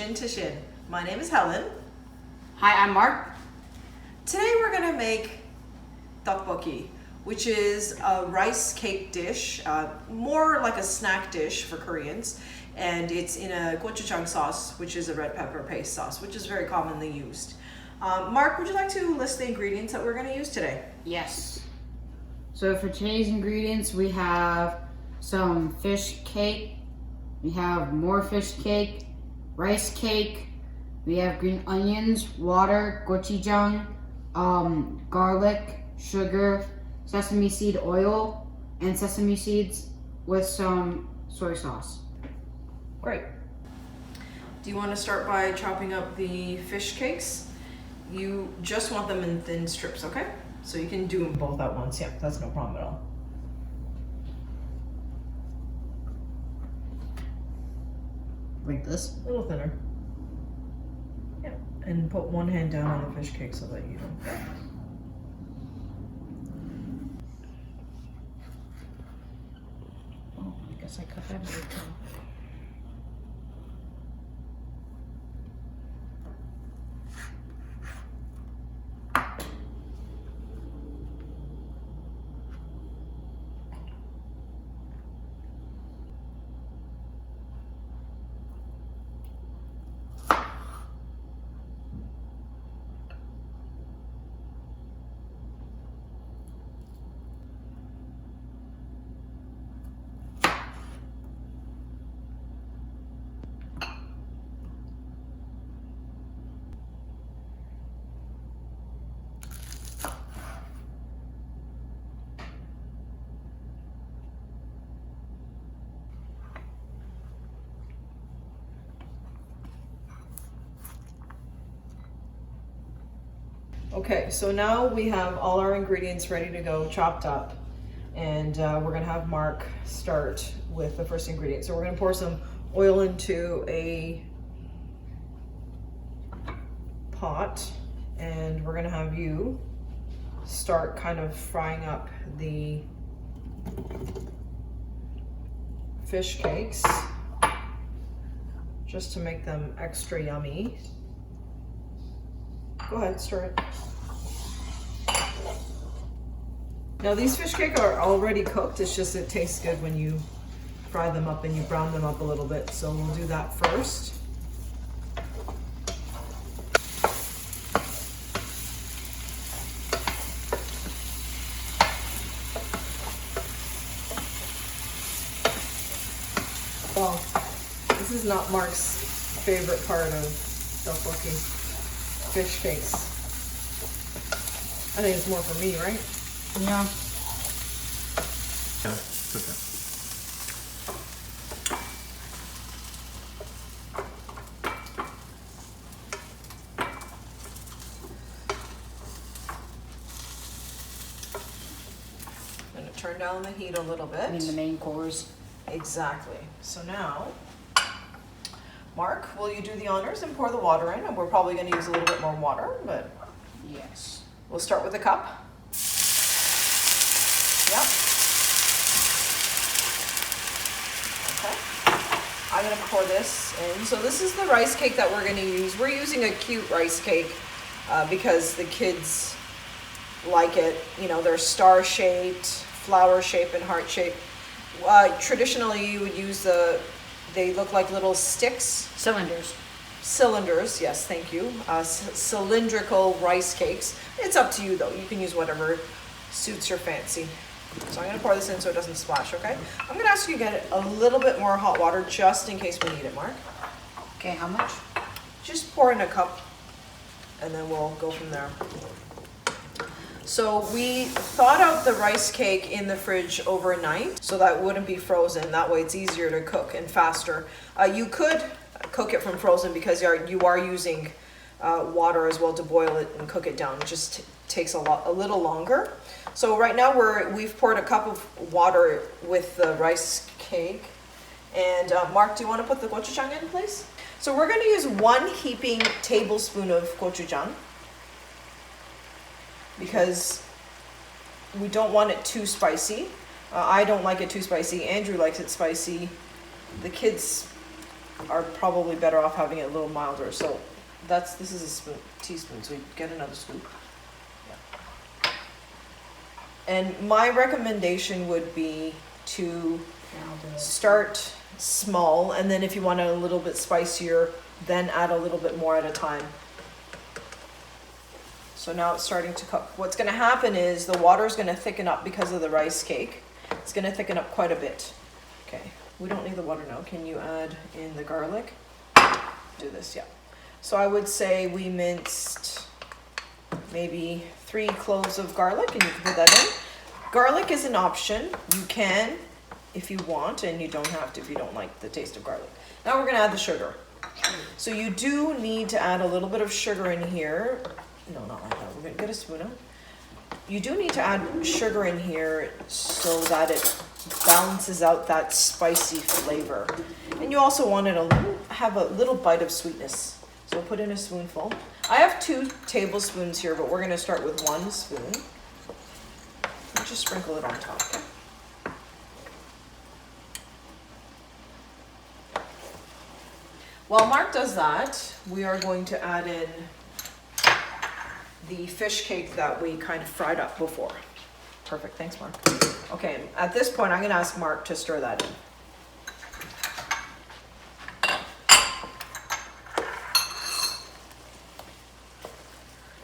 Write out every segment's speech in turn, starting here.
Shin to Shin. My name is Helen. Hi, I'm Mark. Today we're gonna make tteokbokki, which is a rice cake dish, more like a snack dish for Koreans, and it's in a gochujang sauce, which is a red pepper paste sauce, which is very commonly used. Mark, would you like to list the ingredients that we're gonna use today? Yes. So for today's ingredients, we have some fish cake, we have more fish cake, rice cake, we have green onions, water, gochujang, garlic, sugar, sesame seed oil, and sesame seeds with some soy sauce. Great. Do you want to start by chopping up the fish cakes? You just want them in thin strips, okay? So you can do them both at once. Yeah, that's no problem at all. Like this? A little thinner. Yeah, and put one hand down on the fish cake so that you don't. Oh, I guess I cut that a bit. Okay, so now we have all our ingredients ready to go, chopped up, and we're gonna have Mark start with the first ingredient. So we're gonna pour some oil into a pot, and we're gonna have you start kind of frying up the fish cakes just to make them extra yummy. Go ahead, stir it. Now these fish cake are already cooked, it's just it tastes good when you fry them up and you brown them up a little bit. So we'll do that first. Well, this is not Mark's favorite part of tteokbokki. Fish cakes. I think it's more for me, right? Yeah. Yeah, it's okay. I'm gonna turn down the heat a little bit. I mean the main course. Exactly. So now, Mark, will you do the honors and pour the water in? And we're probably going to use a little bit more water, but Yes. we'll start with a cup. Yep. Okay. I'm going to pour this in. So this is the rice cake that we're going to use. We're using a cute rice cake because the kids like it. You know, they're star-shaped, flower-shaped, and heart-shaped. Traditionally, you would use they look like little sticks. Cylinders. Cylinders, yes, thank you. Cylindrical rice cakes. It's up to you though. You can use whatever suits your fancy. So I'm gonna pour this in so it doesn't splash, okay? I'm gonna ask you to get a little bit more hot water just in case we need it, Mark. Okay, how much? Just pour in a cup and then we'll go from there. So we thawed out the rice cake in the fridge overnight so that it wouldn't be frozen. That way it's easier to cook and faster. You could cook it from frozen because you are using water as well to boil it and cook it down. It just takes a little longer. So right now we've poured a cup of water with the rice cake. And Mark, do you want to put the gochujang in, please? So we're going to use 1 heaping tablespoon of gochujang, because we don't want it too spicy. I don't like it too spicy. Andrew likes it spicy. The kids are probably better off having it a little milder. So this is a teaspoon, so you get another scoop. Yeah. And my recommendation would be to start small, and then if you want it a little bit spicier, then add a little bit more at a time. So now it's starting to cook. What's going to happen is the water is going to thicken up because of the rice cake. It's going to thicken up quite a bit. Okay, we don't need the water now. Can you add in the garlic? Do this, yeah. So I would say we minced maybe 3 cloves of garlic, and you can put that in. Garlic is an option. You can if you want, and you don't have to if you don't like the taste of garlic. Now we're going to add the sugar. So you do need to add a little bit of sugar in here. No, not like that. We're going to get a spoon out. You do need to add sugar in here so that it balances out that spicy flavor. And you also want it to have a little bite of sweetness. So we'll put in a spoonful. I have 2 tablespoons here, but we're going to start with 1 spoon. And just sprinkle it on top, okay? While Mark does that, we are going to add in the fish cake that we kind of fried up before. Perfect, thanks Mark. Okay, at this point I'm gonna ask Mark to stir that in.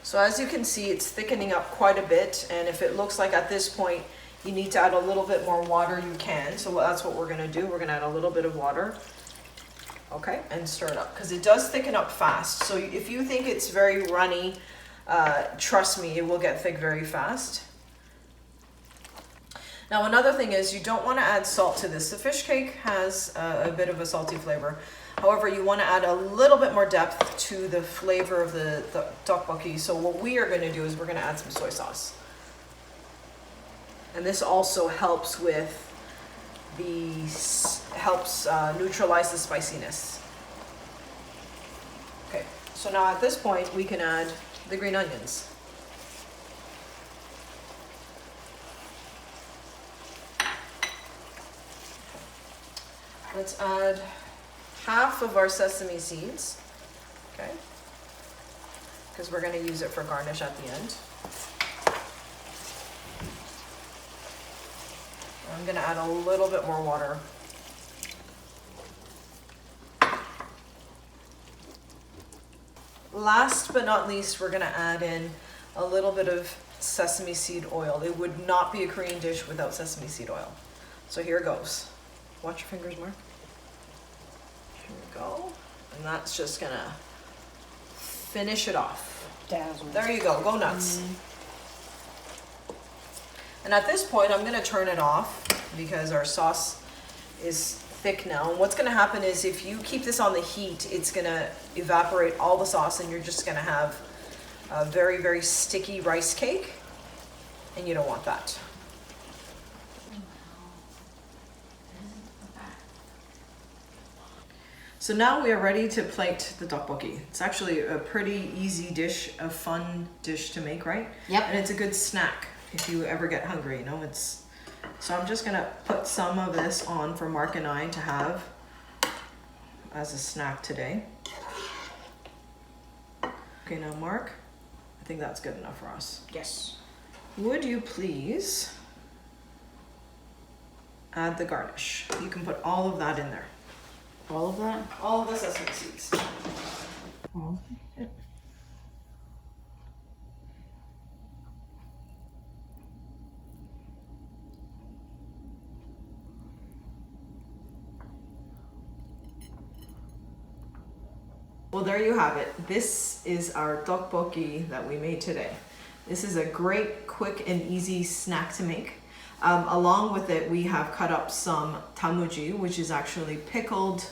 So as you can see, it's thickening up quite a bit, and if it looks like at this point you need to add a little bit more water, you can. So that's what we're gonna do. We're gonna add a little bit of water. Okay, and stir it up, because it does thicken up fast. So if you think it's very runny, trust me, it will get thick very fast. Now another thing is you don't want to add salt to this. The fish cake has a bit of a salty flavor. However, you want to add a little bit more depth to the flavor of the tteokbokki. So what we are going to do is we're going to add some soy sauce. And this also helps with neutralize the spiciness. Okay, so now at this point we can add the green onions. Let's add half of our sesame seeds, okay? Because we're going to use it for garnish at the end. I'm going to add a little bit more water. Last but not least, we're going to add in a little bit of sesame seed oil. It would not be a Korean dish without sesame seed oil. So here goes. Watch your fingers, Mark. Here we go. And that's just going to finish it off. Dazzle. There you go. Go nuts. And at this point, I'm going to turn it off because our sauce is thick now. And what's going to happen is if you keep this on the heat, it's going to evaporate all the sauce and you're just going to have a very, very sticky rice cake. And you don't want that. So now we are ready to plate the tteokbokki. It's actually a pretty easy dish, a fun dish to make, right? Yep. And it's a good snack if you ever get hungry, you know. So I'm just gonna put some of this on for Mark and I to have as a snack today. Okay, now Mark, I think that's good enough for us. Yes. Would you please add the garnish? You can put all of that in there. All of that? All of the sesame seeds. Oh. Well, there you have it. This is our tteokbokki that we made today. This is a great, quick, and easy snack to make. Along with it, we have cut up some tamuji, which is actually pickled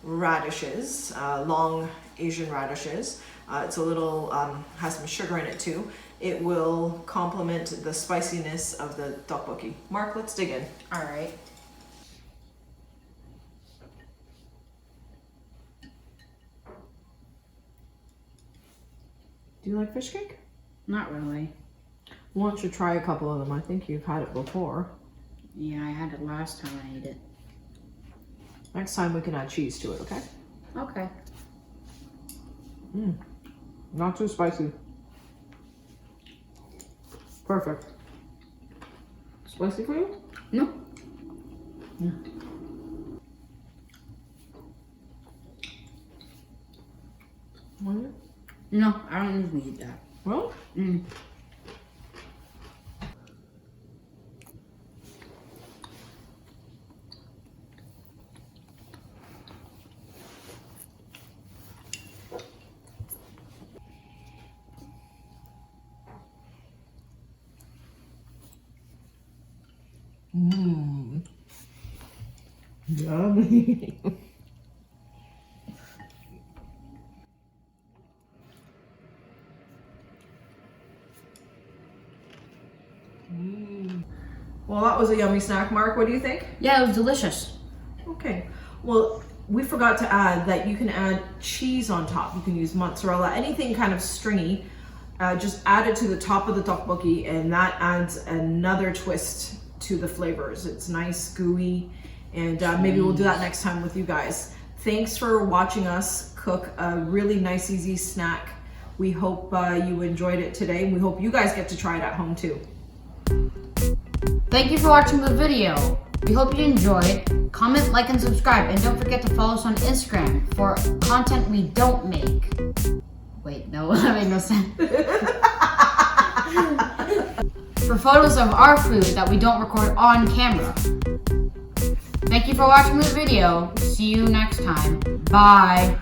radishes, long Asian radishes. It's a little, has some sugar in it too. It will complement the spiciness of the tteokbokki. Mark, let's dig in. All right. Do you like fish cake? Not really. Why don't you try a couple of them? I think you've had it before. Yeah, I had it last time I ate it. Next time we can add cheese to it, okay? Okay. Not too spicy. Perfect. Spicy for you? No. Mm. No, I don't usually eat that. Well, yummy. Well, that was a yummy snack, Mark. What do you think? Yeah, it was delicious. Okay. Well, we forgot to add that you can add cheese on top. You can use mozzarella, anything kind of stringy. Just add it to the top of the tteokbokki, and that adds another twist to the flavors. It's nice, gooey, and maybe we'll do that next time with you guys. Thanks for watching us cook a really nice, easy snack. We hope you enjoyed it today. We hope you guys get to try it at home too. Thank you for watching the video. We hope you enjoyed. Comment, like, and subscribe. And don't forget to follow us on Instagram for content we don't make. Wait, no, that made no sense. For photos of our food that we don't record on camera. Thank you for watching the video. See you next time. Bye.